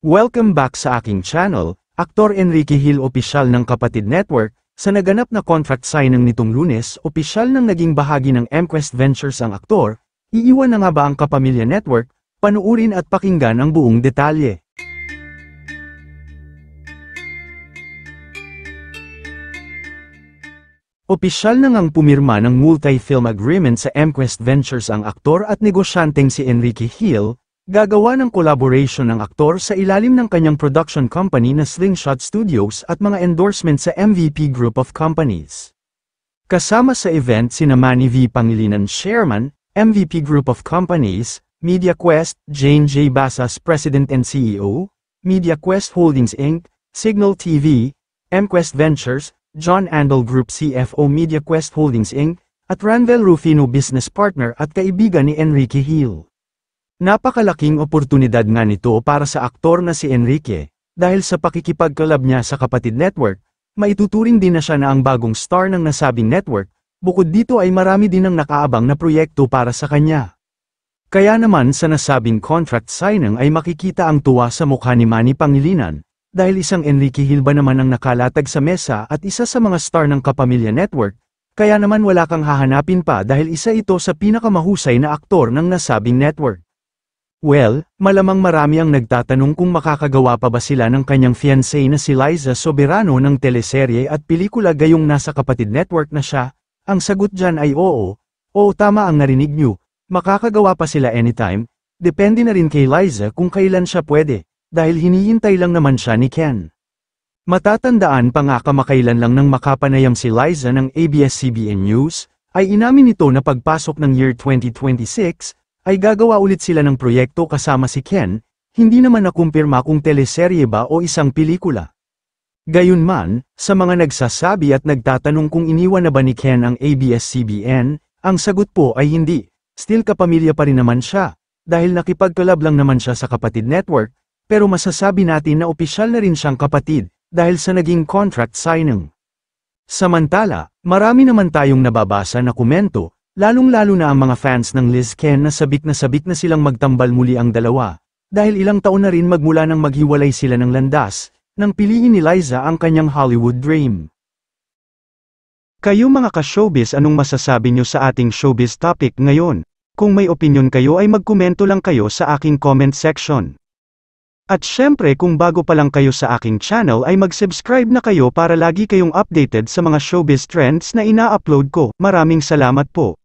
Welcome back sa aking channel, Aktor Enrique Hill opisyal ng Kapatid Network, sa naganap na contract signing nitong Lunes, opisyal nang naging bahagi ng MQuest Ventures ang aktor. Iiwan na nga ba ang Kapamilya Network? Panuurin at pakinggan ang buong detalye. Opisyal na ngang pumirma ng multi-film agreement sa MQuest Ventures ang aktor at negosyanteng si Enrique Hill. Gagawa ng collaboration ng aktor sa ilalim ng kanyang production company na Slingshot Studios at mga endorsement sa MVP Group of Companies. Kasama sa event sina Manny V. Pangilinan Chairman, MVP Group of Companies, MediaQuest, Jane J. Basas President and CEO, MediaQuest Holdings Inc., Signal TV, MQuest Ventures, John Andal Group CFO MediaQuest Holdings Inc., at Ranvel Rufino Business Partner at kaibigan ni Enrique Hill. Napakalaking oportunidad nga nito para sa aktor na si Enrique, dahil sa pakikipagkalab niya sa Kapatid Network, maituturing din na siya na ang bagong star ng nasabing network, bukod dito ay marami din ang nakaabang na proyekto para sa kanya. Kaya naman sa nasabing contract signing ay makikita ang tuwa sa mukha ni Manny Pangilinan, dahil isang Enrique Hill ba naman ang nakalatag sa mesa at isa sa mga star ng Kapamilya Network, kaya naman wala kang hahanapin pa dahil isa ito sa pinakamahusay na aktor ng nasabing network. Well, malamang marami ang nagtatanong kung makakagawa pa ba sila ng kanyang fiancé na si Liza Soberano ng teleserye at pelikula gayong nasa Kapatid Network na siya. Ang sagot dyan ay oo. Oo, tama ang narinig nyo, makakagawa pa sila anytime, depende na rin kay Liza kung kailan siya pwede. Dahil hinihintay lang naman siya ni Ken. Matatandaan pa nga kamakailan lang nang makapanayam si Liza ng ABS-CBN News, ay inamin nito na pagpasok ng year 2026, ay gagawa ulit sila ng proyekto kasama si Ken, hindi naman nakumpirma kung teleserye ba o isang pelikula. Gayunman, sa mga nagsasabi at nagtatanong kung iniwan na ba ni Ken ang ABS-CBN, ang sagot po ay hindi, still kapamilya pa rin naman siya, dahil nakipagkalab lang naman siya sa Kapatid Network, pero masasabi natin na opisyal na rin siyang kapatid, dahil sa naging contract signing. Samantala, marami naman tayong nababasa na komento, lalong-lalo na ang mga fans ng Liz Ken na sabik na silang magtambal muli ang dalawa, dahil ilang taon na rin magmula nang maghiwalay sila ng landas, nang piliin ni Liza ang kanyang Hollywood dream. Kayo mga ka-showbiz, anong masasabi nyo sa ating showbiz topic ngayon? Kung may opinion kayo ay magkomento lang kayo sa aking comment section. At syempre kung bago pa lang kayo sa aking channel ay mag-subscribe na kayo para lagi kayong updated sa mga showbiz trends na ina-upload ko. Maraming salamat po.